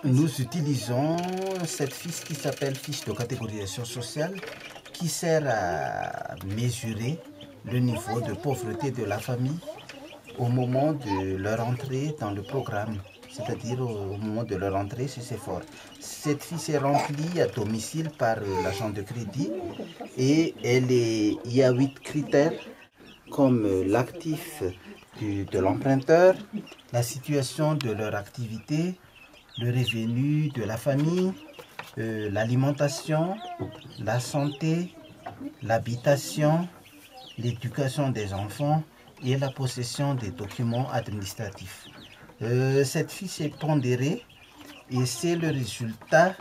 Nous utilisons cette fiche qui s'appelle fiche de catégorisation sociale qui sert à mesurer le niveau de pauvreté de la famille au moment de leur entrée dans le programme, c'est-à-dire au moment de leur entrée chez Sephora. Cette fiche est remplie à domicile par l'agent de crédit et il y a 8 critères comme l'actif de l'emprunteur, la situation de leur activité, le revenu de la famille, l'alimentation, la santé, l'habitation, l'éducation des enfants et la possession des documents administratifs. Cette fiche est pondérée et c'est le résultat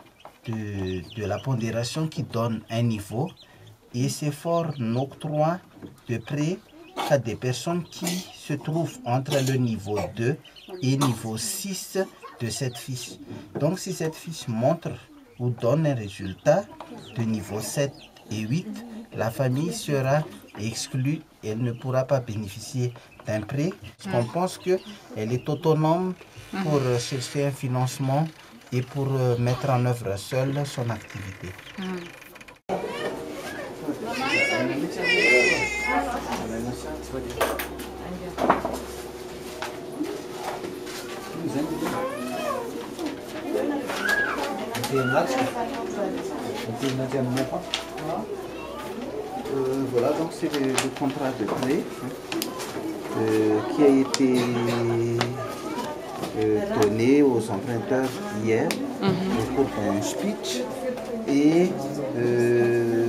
de la pondération qui donne un niveau et Sephora n'octroie de prêt qu'à des personnes qui se trouvent entre le niveau 2 et niveau 6 de cette fiche. Donc si cette fiche montre ou donne un résultat de niveau 7 et 8, la famille sera exclue et elle ne pourra pas bénéficier d'un prêt. On pense qu'elle est autonome pour chercher un financement et pour mettre en œuvre seule son activité. Voilà, donc c'est le contrat de prêt qui a été donné aux emprunteurs hier au cours d'un speech et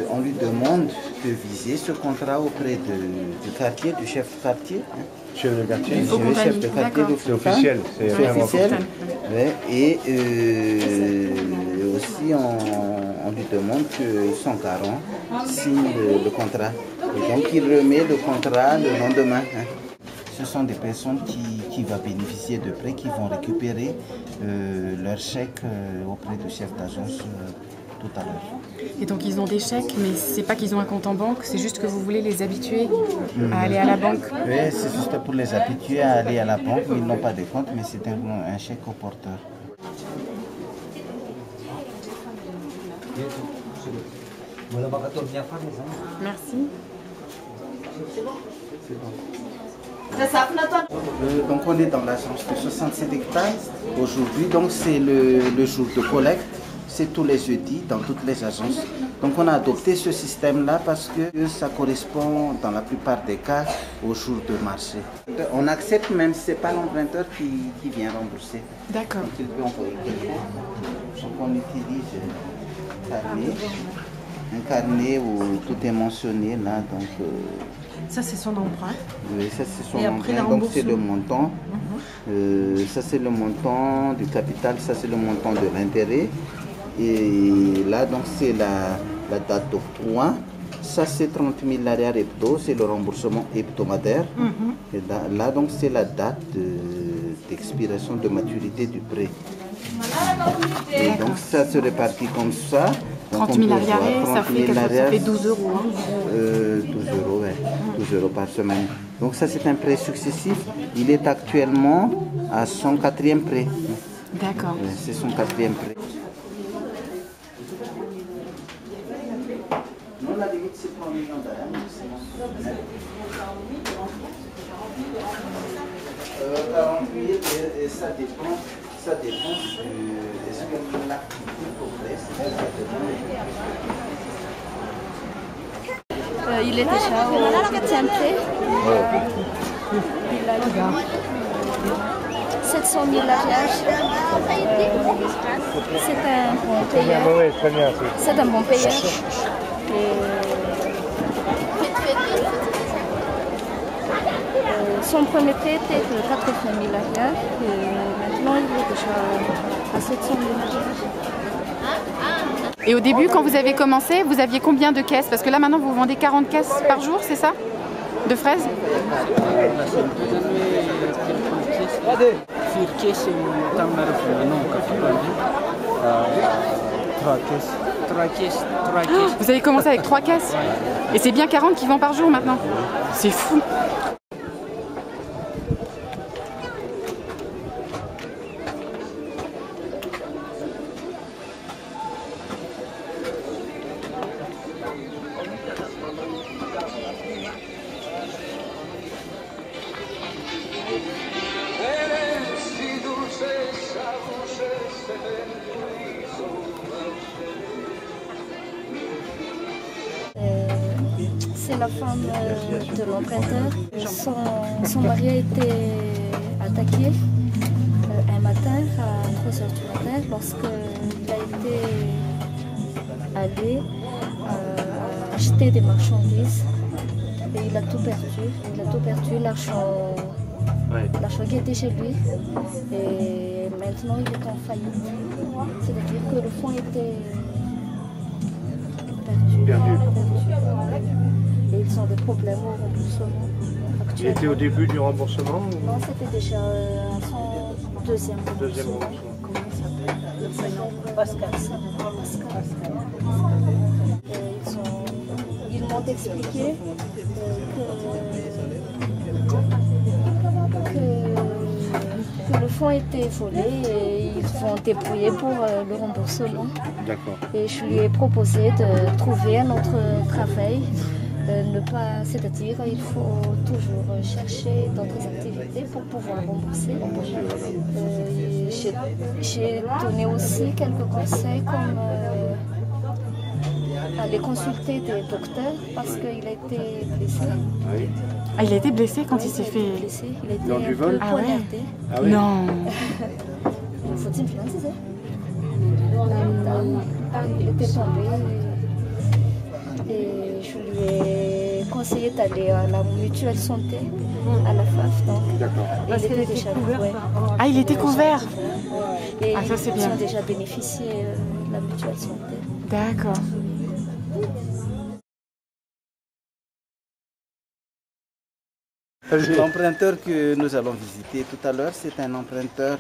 on lui demande de viser ce contrat auprès du quartier, du chef de quartier. Chef de quartier, chef de quartier de c'est officiel. C'est officiel. Ouais, et aussi on lui demande que son garant signe le contrat. Et donc il remet le contrat le lendemain. Ce sont des personnes qui vont bénéficier de prêts, qui vont récupérer leur chèque auprès du chef d'agence tout à l'heure. Et donc ils ont des chèques, mais c'est pas qu'ils ont un compte en banque, c'est juste que vous voulez les habituer à aller à la banque. Oui, c'est juste pour les habituer à aller à la banque, mais ils n'ont pas de compte, mais c'est un chèque au porteur. Merci. C'est bon. Donc on est dans l'agence de 67 hectares aujourd'hui, donc c'est le jour de collecte, c'est tous les jeudis dans toutes les agences. Donc on a adopté ce système-là parce que ça correspond dans la plupart des cas au jour de marché. On accepte même si ce n'est pas l'emprunteur qui vient rembourser. D'accord. Donc il peut envoyer quelqu'un. Donc on utilise un carnet où tout est mentionné là. Donc, ça c'est son emprunt. Oui, ça c'est son emprunt, donc c'est le montant. Ça c'est le montant du capital, ça c'est le montant de l'intérêt. Et là donc c'est la date d'octroi. Ça c'est 30 000 l'arrière hebdo, c'est le remboursement hebdomadaire. Et là donc c'est la date d'expiration de maturité du prêt. Et donc ça se répartit comme ça. 30 000 arriérés, ça fait 12 euros. 12 euros, ouais. 12 euros par semaine. Donc ça c'est un prêt successif. Il est actuellement à son 4e prêt. D'accord. C'est son 4e prêt. Non, la limite c'est 3 millions d'arrières. 40 000 et ça dépend. Ça dépend est-ce que l'activité progresse. Il est déjà au 4e prêt. Il a eu 700 000 arrières. C'est un bon payeur. C'est un bon payeur. Son premier prêt était de 80 000 arrières. Maintenant, il est déjà à 700 000 arrières. Et au début, quand vous avez commencé, vous aviez combien de caisses? Parce que là, maintenant, vous vendez 40 caisses par jour, c'est ça? De fraises? Vous avez commencé avec 3 caisses? Et c'est bien 40 qui vendent par jour maintenant? C'est fou! c'est la femme de l'emprunteur. Son mari a été attaqué un matin à 3 heures du matin lorsqu'il a été allé acheter des marchandises et il a tout perdu. Il a tout perdu, l'argent qui était chez lui et maintenant il est en faillite. C'est-à-dire que le fonds était perdu. Et ils ont des problèmes au remboursement. Il était au début du remboursement ou... Non, c'était déjà à son deuxième remboursement. Comment il s'appelle? Le prénom Pascal. Ils m'ont expliqué que le fonds était volé et ils vont débrouiller pour le remboursement. D'accord. Et je lui ai proposé de trouver un autre travail. C'est-à-dire il faut toujours chercher d'autres activités pour pouvoir rembourser. J'ai donné aussi quelques conseils comme aller consulter des docteurs parce qu'il a été blessé. Oui. Ah, il a été blessé quand il s'est fait... Blessé, il a été Dans du un peu vol? Ah ouais. poignardé. Ah oui. Non. Il était tombé et je lui ai conseillé d'aller à la mutuelle santé, à la FAF. Donc, D'accord. il était déjà couvert. Ah, il était couvert. Et Ah, ça, c'est bien. ils ont déjà bénéficié de la mutuelle santé. D'accord. L'emprunteur que nous allons visiter tout à l'heure, c'est un emprunteur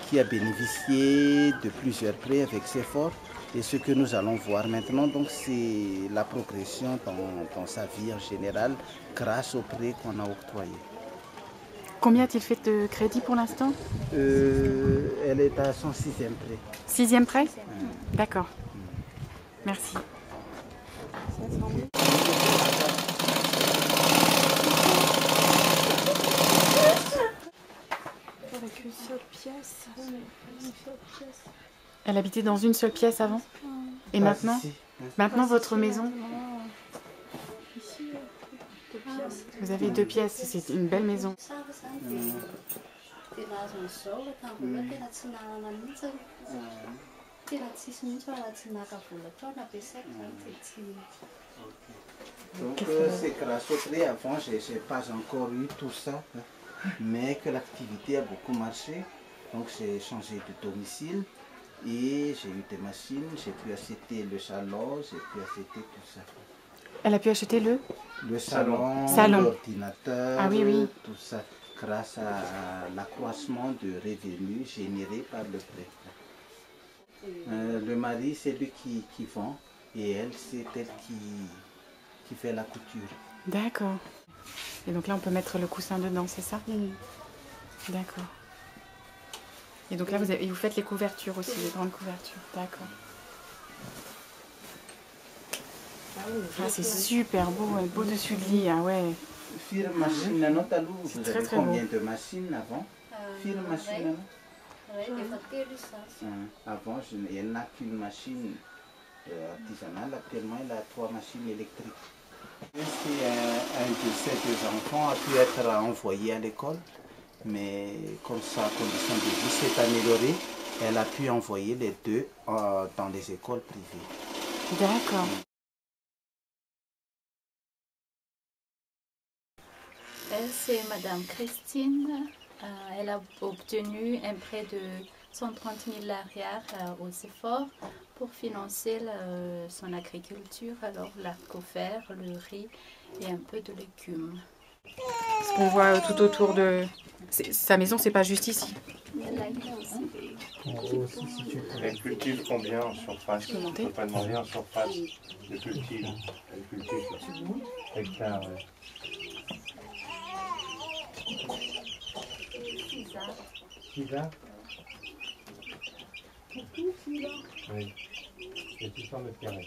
qui a bénéficié de plusieurs prêts avec ses forts. Et ce que nous allons voir maintenant, donc, c'est la progression dans sa vie en général grâce aux prêts qu'on a octroyés. Combien a-t-il fait de crédit pour l'instant? Elle est à son 6e prêt. 6e prêt? D'accord. Merci. Avec une seule pièce. Elle habitait dans une seule pièce avant? Et maintenant? Ici. Maintenant, votre maison? Ici, 2 pièces. Vous avez 2 pièces, c'est une belle maison. Donc c'est grâce au prêt. Avant, je n'ai pas encore eu tout ça, hein, mais que l'activité a beaucoup marché. Donc j'ai changé de domicile et j'ai eu des machines, j'ai pu acheter le salon, j'ai pu acheter tout ça. Elle a pu acheter le Salon, Salon. l'ordinateur, Ah oui, oui. tout ça, grâce à l'accroissement de revenus générés par le prêt. Le mari, c'est lui qui vend et elle, c'est elle qui fait la couture. D'accord. Et donc là, on peut mettre le coussin dedans, c'est ça? D'accord. Et donc là, vous faites les couvertures aussi, les grandes couvertures. D'accord. Ah, c'est super beau, ouais, beau dessus de lit, ah ouais. Fire machine à note à l'eau, vous très, avez très combien de machines avant? Fire machine à note? Avant, il n'y en a qu'une machine artisanale. Actuellement, il a 3 machines électriques. Un de ces 2 enfants a pu être envoyé à l'école, mais comme sa condition de vie s'est améliorée, elle a pu envoyer les 2 dans les écoles privées. D'accord. Elle, c'est Madame Christine. Elle a obtenu un prêt de 130 000 arrière aux efforts pour financer son agriculture, alors l'arc-au-fer, le riz et un peu de légumes. Ce qu'on voit tout autour de... Sa maison, c'est pas juste ici. Elle cultive combien en surface? Je ne peux pas demander en surface de cultive. Elle cultive hectares. Ouais. 6 ans. Oui. Et 600 mètres carrés.